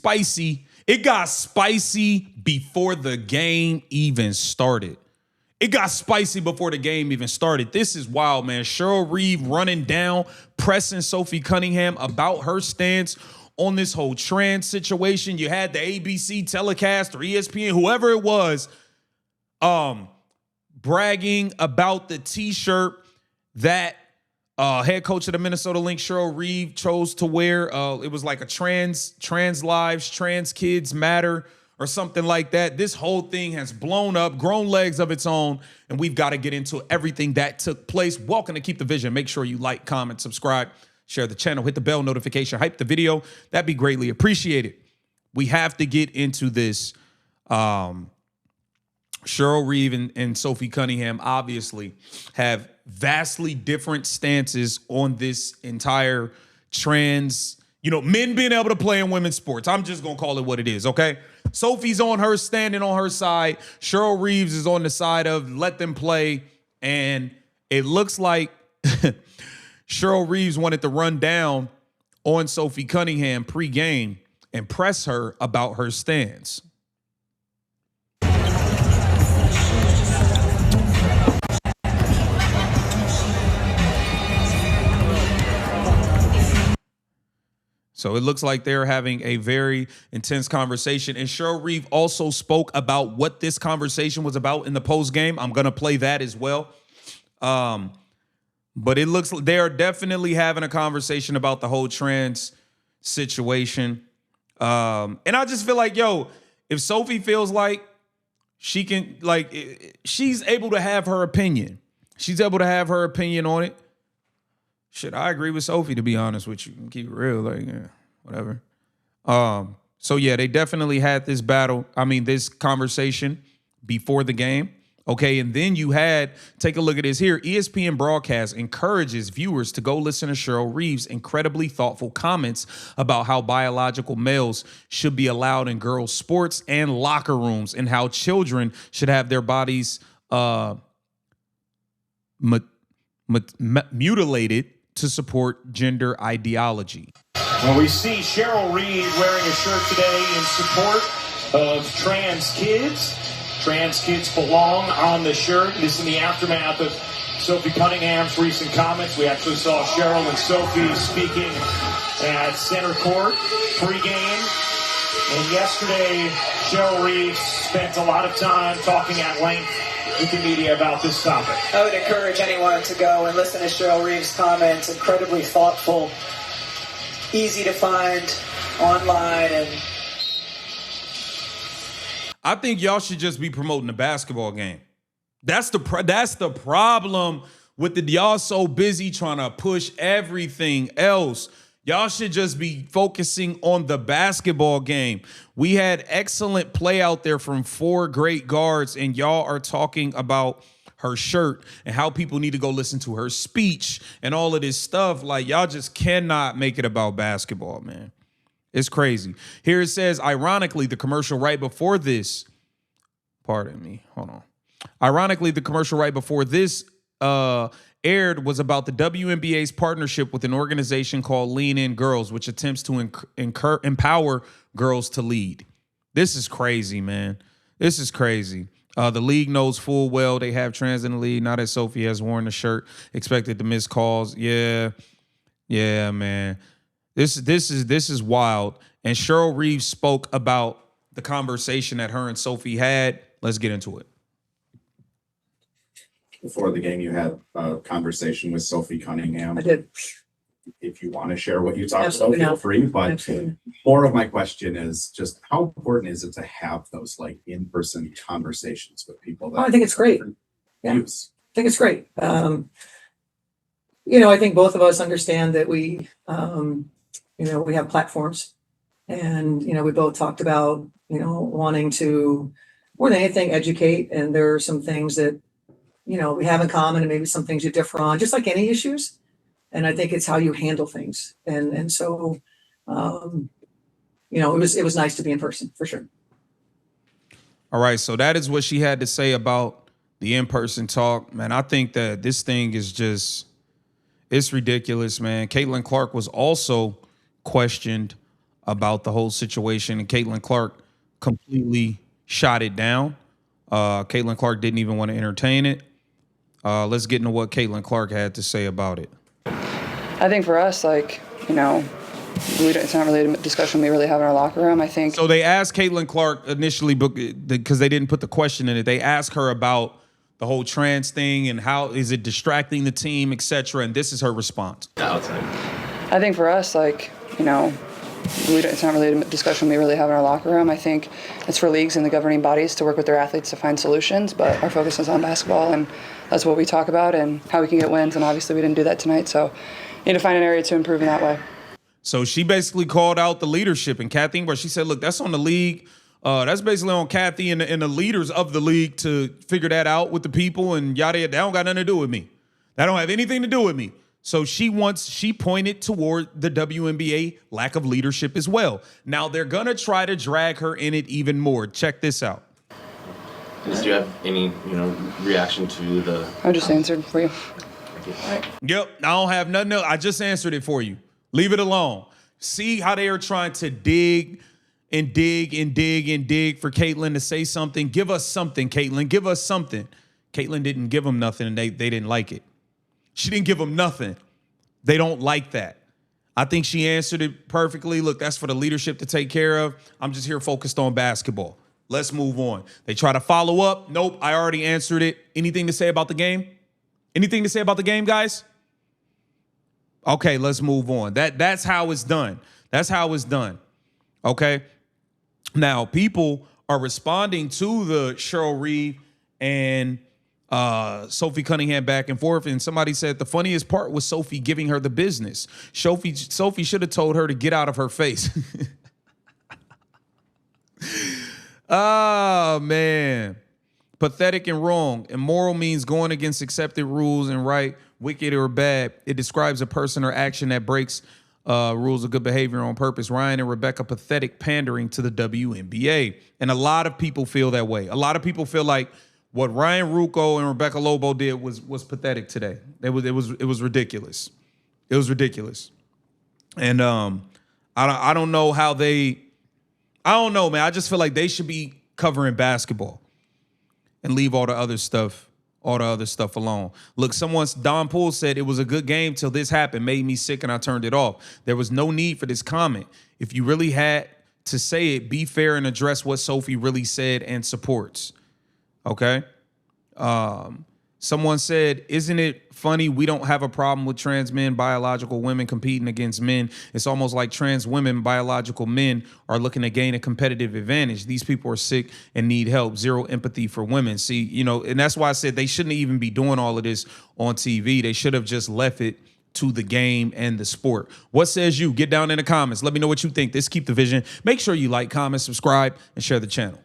spicy. It got spicy before the game even started. It got spicy before the game even started. This is wild, man. Cheryl Reeve running down, pressing Sophie Cunningham about her stance on this whole trans situation. You had the ABC telecast or ESPN, whoever it was, bragging about the t-shirt that head coach of the Minnesota Lynx, Cheryl Reeve, chose to wear. It was like a trans lives, trans kids matter, or something like that. This whole thing has blown up, grown legs of its own, and we've got to get into everything that took place. Welcome to Keep the Vision. Make sure you like, comment, subscribe, share the channel, hit the bell notification, hype the video. That'd be greatly appreciated. We have to get into this. Cheryl Reeve and Sophie Cunningham obviously have vastly different stances on this entire trans, men being able to play in women's sports. I'm just going to call it what it is, okay? Sophie's on her, standing on her side. Cheryl Reeves is on the side of let them play. And it looks like Cheryl Reeves wanted to run down on Sophie Cunningham pregame and press her about her stance. So it looks like they're having a very intense conversation. And Cheryl Reeve also spoke about what this conversation was about in the post game. I'm going to play that as well. But it looks like they are definitely having a conversation about the whole trans situation. And I just feel like, if Sophie feels like she can, she's able to have her opinion. She's able to have her opinion on it. Shit, I agree with Sophie, to be honest with you. Keep it real, whatever. So yeah, they definitely had this battle. This conversation before the game. Okay, and then you had, take a look at this here. ESPN broadcast encourages viewers to go listen to Cheryl Reeve's incredibly thoughtful comments about how biological males should be allowed in girls' sports and locker rooms, and how children should have their bodies mutilated to support gender ideology. Well, we see Cheryl Reeve wearing a shirt today in support of trans kids. Trans kids belong on the shirt. This in the aftermath of Sophie Cunningham's recent comments. We actually saw Cheryl and Sophie speaking at center court pregame. And yesterday, Cheryl Reeve spent a lot of time talking at length with the media about this topic. I would encourage anyone to go and listen to Cheryl Reeve's comments. Incredibly thoughtful, easy to find online. And I think y'all should just be promoting the basketball game. That's the problem with y'all so busy trying to push everything else. Y'all should just be focusing on the basketball game. We had excellent play out there from 4 great guards, and y'all are talking about her shirt and how people need to go listen to her speech and all of this stuff. Y'all just cannot make it about basketball, man. It's crazy. Here it says, ironically, the commercial right before this, pardon me, hold on. Ironically, the commercial right before this aired was about the WNBA's partnership with an organization called Lean In Girls, which attempts to empower girls to lead. This is crazy, man. This is crazy. The league knows full well they have trans in the league. Now that Sophie has worn the shirt, expected to miss calls. Yeah, man. This is wild. And Cheryl Reeve spoke about the conversation that her and Sophie had. Let's get into it. Before the game, you had a conversation with Sophie Cunningham. I did. If you want to share what you talked Absolutely about, feel free. But Absolutely. More of my question is just how important is it to have those in-person conversations with people? I think it's great. Yeah. Views? I think it's great. I think both of us understand that we have platforms, and, we both talked about, wanting to, more than anything, educate. And there are some things that, we have in common, and maybe some things you differ on, just like any issues. And I think it's how you handle things. And so, it was nice to be in person, for sure. All right. So that is what she had to say about the in-person talk. Man, I think that this thing is it's ridiculous, man. Caitlin Clark was also questioned about the whole situation, and Caitlin Clark completely shot it down. Caitlin Clark didn't even want to entertain it. Let's get into what Caitlin Clark had to say about it. I think for us, like, you know, it's not really a discussion we really have in our locker room. I think. So they asked Caitlin Clark initially, because they didn't put the question in it, they asked her about the whole trans thing and how is it distracting the team, etc. And this is her response. I think for us, like, you know, it's not really a discussion we really have in our locker room. I think it's for leagues and the governing bodies to work with their athletes to find solutions, but our focus is on basketball, and that's what we talk about and how we can get wins, and obviously we didn't do that tonight, so need to find an area to improve in that way. So she basically called out the leadership, and Kathy, where she said, look, that's on the league. That's basically on Kathy and the leaders of the league to figure that out with the people, and yada, yada. That don't got nothing to do with me. That don't have anything to do with me. So she pointed toward the WNBA lack of leadership as well. Now they're going to try to drag her in it even more. Check this out. Do you have any, reaction to the... I just answered for you. Yep, I don't have nothing else. I just answered it for you. Leave it alone. See how they are trying to dig and dig and dig and dig for Caitlin to say something. Give us something, Caitlin. Give us something. Caitlin didn't give them nothing, and they didn't like it. She didn't give them nothing. They don't like that. I think she answered it perfectly. Look, that's for the leadership to take care of. I'm just here focused on basketball. Let's move on. They try to follow up. Nope, I already answered it. Anything to say about the game? Anything to say about the game, guys? Okay, let's move on. That's how it's done. That's how it's done. Okay? Now, people are responding to the Cheryl Reeve and Sophie Cunningham back and forth, and somebody said the funniest part was Sophie giving her the business. Sophie should have told her to get out of her face. Oh, man. Pathetic and wrong. Immoral means going against accepted rules, and right, wicked or bad. It describes a person or action that breaks rules of good behavior on purpose. Ryan and Rebecca, pathetic pandering to the WNBA. And a lot of people feel that way. A lot of people feel like what Ryan Ruocco and Rebecca Lobo did was pathetic today. It was ridiculous. It was ridiculous. And I don't know how I don't know, man. I just feel like they should be covering basketball and leave all the other stuff alone. Look, Don Poole said it was a good game till this happened, made me sick, and I turned it off. There was no need for this comment. If you really had to say it, be fair and address what Sophie really said and supports. Okay. Someone said, isn't it funny we don't have a problem with trans men, biological women competing against men? It's almost like trans women, biological men are looking to gain a competitive advantage. These people are sick and need help. Zero empathy for women. See, and that's why I said they shouldn't even be doing all of this on TV. They should have just left it to the game and the sport. What says you? Get down in the comments. Let me know what you think. This Keep the Vision. Make sure you like, comment, subscribe, and share the channel.